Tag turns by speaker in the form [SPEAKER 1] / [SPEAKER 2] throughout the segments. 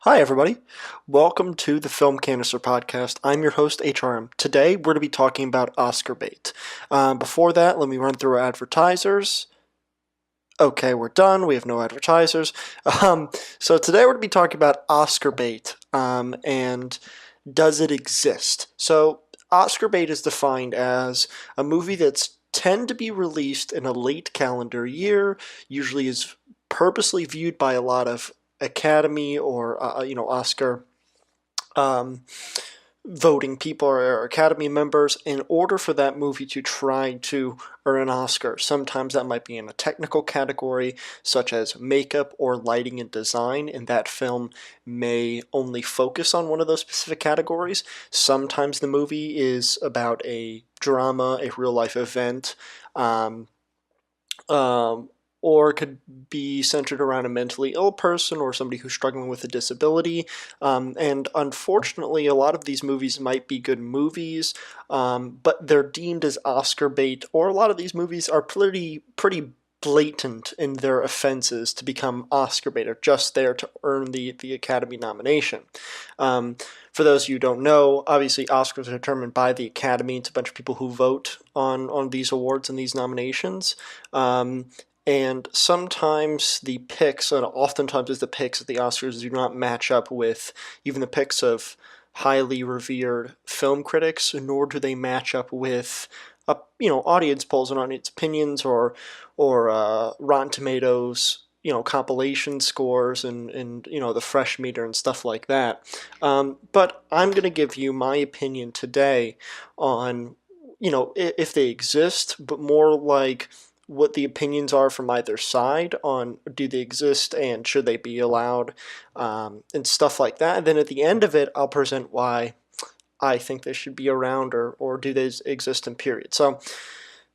[SPEAKER 1] Hi, everybody. Welcome to the Film Canister podcast. I'm your host, H.R.M. Today, we're going to be talking about Oscar bait. Before that, let me run through our advertisers. Okay, we're done. We have no advertisers. Um, so today, we're going to be talking about Oscar bait and does it exist? So, Oscar bait is defined as a movie that's tend to be released in a late calendar year, usually is purposely viewed by a lot of Academy or Oscar um, voting people or Academy members in order for that movie to try to earn an Oscar. Sometimes that might be in a technical category, such as makeup or lighting and design, and that film may only focus on one of those specific categories. Sometimes the movie is about a drama, a real life event. Um, um, or it could be centered around a mentally ill person or somebody who's struggling with a disability. And unfortunately, a lot of these movies might be good movies, but they're deemed as Oscar bait, or a lot of these movies are pretty blatant in their offenses to become Oscar bait, or just there to earn the Academy nomination. Um, for those of you who don't know, obviously Oscars are determined by the Academy. It's a bunch of people who vote on these awards and these nominations. Um, and sometimes the picks, and oftentimes it's the picks at the Oscars, do not match up with even the picks of highly revered film critics, nor do they match up with audience polls and audience opinions or Rotten Tomatoes compilation scores and the fresh meter and stuff like that. But I'm going to give you my opinion today on if they exist, but more like what the opinions are from either side on do they exist and should they be allowed, and stuff like that. And then at the end of it, I'll present why I think they should be around, or do they exist in period. So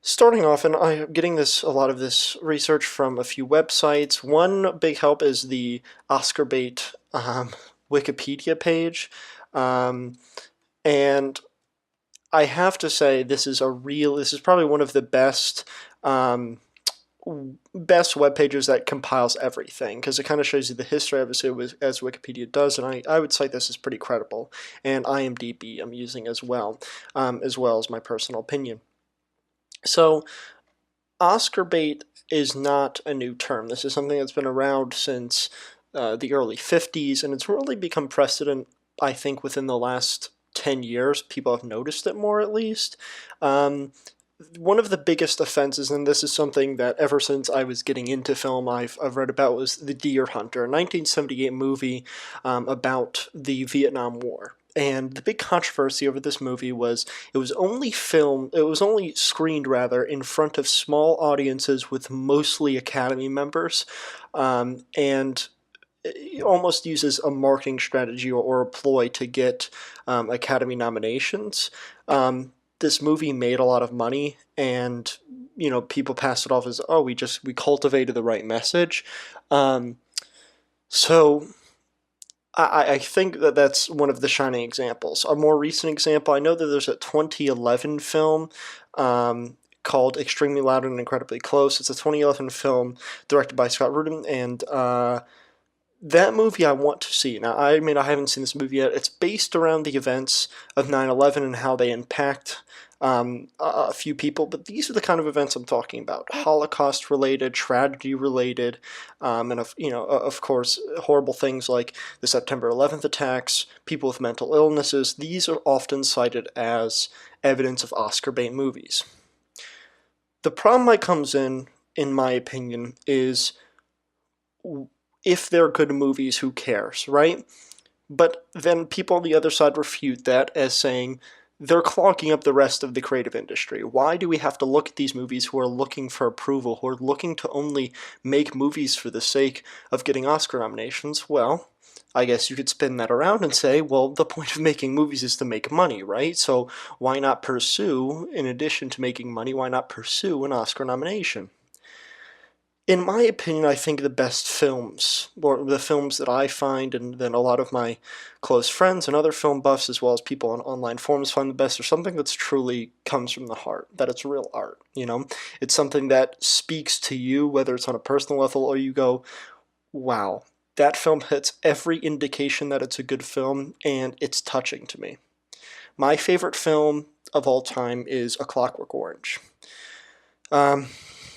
[SPEAKER 1] starting off, and I'm getting a lot of this research from a few websites. One big help is the Oscar bait Wikipedia page, um, and I have to say this is probably one of the um, best web pages that compiles everything, because it kind of shows you the history, obviously, as Wikipedia does, and I would cite this as pretty credible. And IMDb I'm using as well as my personal opinion. So Oscar bait is not a new term. This is something that's been around since the early 50s, and it's really become precedent, I think, within the last 10 years. People have noticed it more, at least. Um, One of the biggest offenses, and this is something that ever since I was getting into film I've read about, was The Deer Hunter, a 1978 movie about the Vietnam War. And the big controversy over this movie was it was only screened rather in front of small audiences with mostly Academy members, and it almost uses a marketing strategy or a ploy to get Academy nominations. This movie made a lot of money, and people passed it off as, oh, we cultivated the right message. Um, so I think that that's one of the shining examples. A more recent example, I know that there's a 2011 film called Extremely Loud and Incredibly Close. It's a 2011 film directed by Scott Rudin, and that movie I want to see. Now, I mean, I haven't seen this movie yet. It's based around the events of 9/11 and how they impact a few people, but these are the kind of events I'm talking about: Holocaust-related, tragedy-related, and of course, horrible things like the September 11th attacks, people with mental illnesses. These are often cited as evidence of Oscar bait movies. The problem that comes in my opinion, is if they're good movies, who cares, right? But then people on the other side refute that as saying they're clogging up the rest of the creative industry. Why do we have to look at these movies who are looking for approval, who are looking to only make movies for the sake of getting Oscar nominations? Well, I guess you could spin that around and say, well, the point of making movies is to make money, right? So why not pursue, in addition to making money, why not pursue an Oscar nomination? In my opinion, I think the best films, or the films that I find, and then a lot of my close friends and other film buffs, as well as people on online forums, find the best, are something that's truly comes from the heart, that it's real art, It's something that speaks to you, whether it's on a personal level or you go, wow, That film hits every indication that it's a good film, and it's touching to me. My favorite film of all time is A Clockwork Orange. Um,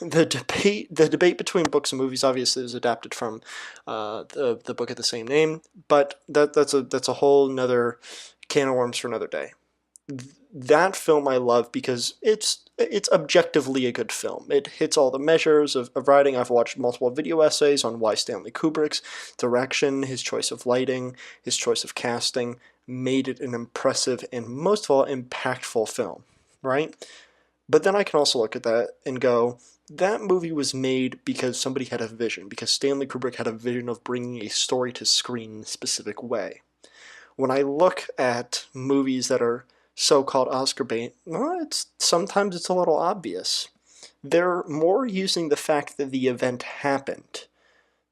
[SPEAKER 1] the debate between books and movies obviously is adapted from the book of the same name, but that's a whole another can of worms for another day. That film I love because it's objectively a good film. It hits all the measures of writing. I've watched multiple video essays on why Stanley Kubrick's direction, his choice of lighting, his choice of casting made it an impressive and most of all impactful film, right? But then I can also look at that and go, that movie was made because somebody had a vision, because Stanley Kubrick had a vision of bringing a story to screen in a specific way. When I look at movies that are so-called Oscar bait, well, sometimes it's a little obvious. They're more using the fact that the event happened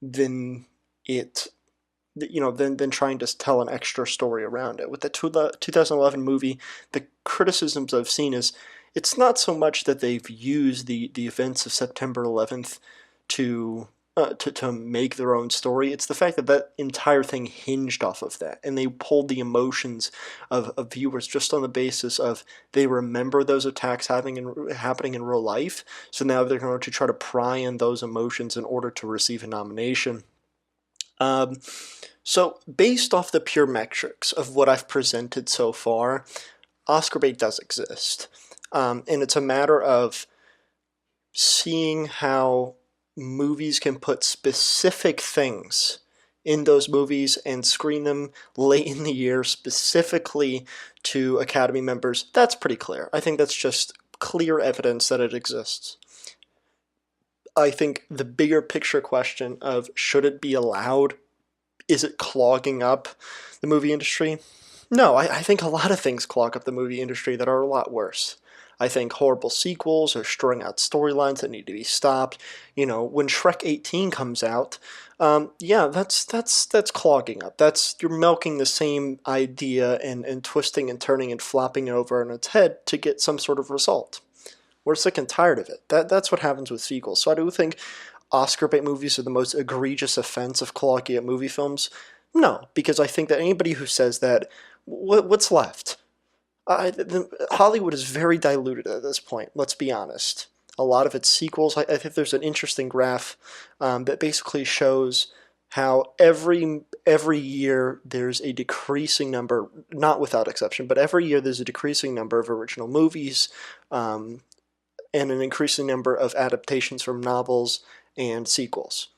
[SPEAKER 1] than it, than trying to tell an extra story around it. With the 2011 movie, the criticisms I've seen is it's not so much that they've used the events of September 11th to to make their own story. It's the fact that that entire thing hinged off of that, and they pulled the emotions of viewers just on the basis of they remember those attacks happening in real life. So now they're going to try to pry in those emotions in order to receive a nomination. Um, so based off the pure metrics of what I've presented so far, Oscar bait does exist. And it's a matter of seeing how movies can put specific things in those movies and screen them late in the year specifically to Academy members. That's pretty clear. I think that's just clear evidence that it exists. I think the bigger picture question of should it be allowed, is it clogging up the movie industry? No, I think a lot of things clog up the movie industry that are a lot worse. I think horrible sequels or strung out storylines that need to be stopped. When Shrek 18 comes out, yeah, that's clogging up. You're milking the same idea and twisting and turning and flopping it over on its head to get some sort of result. We're sick and tired of it. That's what happens with sequels. So I do think Oscar bait movies are the most egregious offense of clogging up movie films. No, because I think that anybody who says that, what's left? Hollywood is very diluted at this point, let's be honest. A lot of its sequels, I think there's an interesting graph that basically shows how every year there's a decreasing number, not without exception, but every year there's a decreasing number of original movies and an increasing number of adaptations from novels and sequels.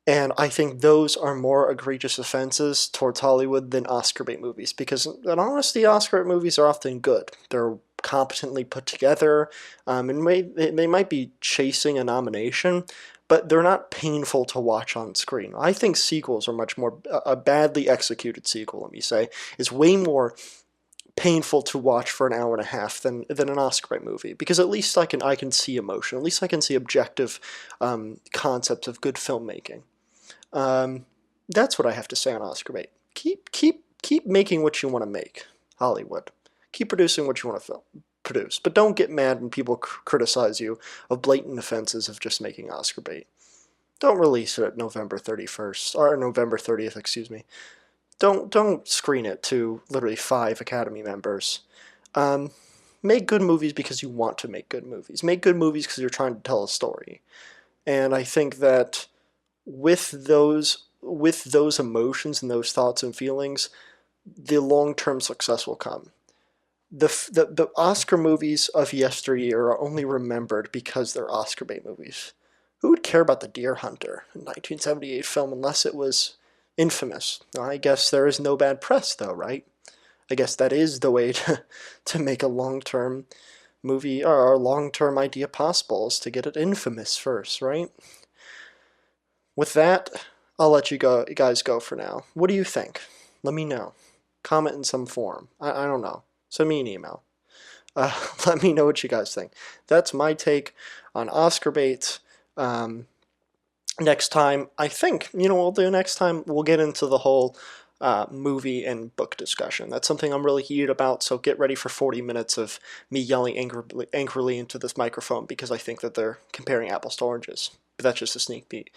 [SPEAKER 1] And I think those are more egregious offenses towards Hollywood than Oscar bait movies, because in honesty, Oscar bait movies are often good. They're competently put together, and they might be chasing a nomination, but they're not painful to watch on screen. I think sequels are much more, a badly executed sequel, let me say, is way more painful to watch for an hour and a half than an Oscar bait movie, because at least I can see emotion, at least I can see objective concepts of good filmmaking. That's what I have to say on Oscar bait. Keep making what you want to make, Hollywood. Keep producing what you want to produce, but don't get mad when people criticize you of blatant offenses of just making Oscar bait. Don't release it at November 31st or November 30th, excuse me. Don't screen it to literally 5 Academy members. Make good movies because you want to make good movies. Make good movies because you're trying to tell a story. And I think that with those emotions and those thoughts and feelings, the long-term success will come. The Oscar movies of yesteryear are only remembered because they're Oscar bait movies. Who would care about The Deer Hunter, a 1978 film, unless it was infamous? I guess there is no bad press, though, right? I guess that is the way to make a long-term movie or a long-term idea possible, is to get it infamous first, right? With that, I'll let you guys go for now. What do you think? Let me know. Comment in some form. I don't know. Send me an email. Let me know what you guys think. That's my take on Oscar bait. Next time, I think, we'll do next time, we'll get into the whole movie and book discussion. That's something I'm really heated about, so get ready for 40 minutes of me yelling angrily into this microphone because I think that they're comparing apples to oranges. But that's just a sneak peek.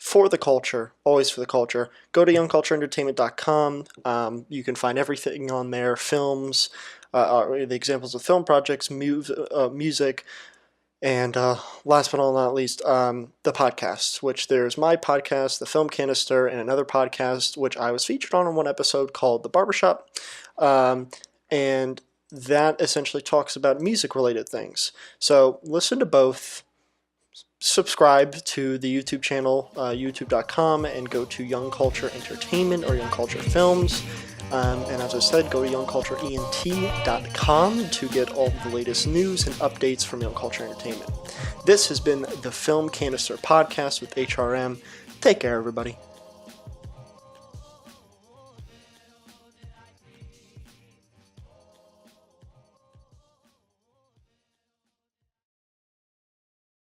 [SPEAKER 1] for the culture, always for the culture. Go to youngcultureentertainment.com. You can find everything on there, films, the examples of film projects, music, and last but not least, the podcasts, which there's my podcast, the Film Canister, and another podcast, which I was featured on in one episode called The Barbershop. And that essentially talks about music-related things. So listen to both. Subscribe to the YouTube channel, youtube.com, and go to Young Culture Entertainment or Young Culture Films. And as I said, go to youngcultureent.com to get all the latest news and updates from Young Culture Entertainment. This has been the Film Canister Podcast with H.R.M. Take care, everybody.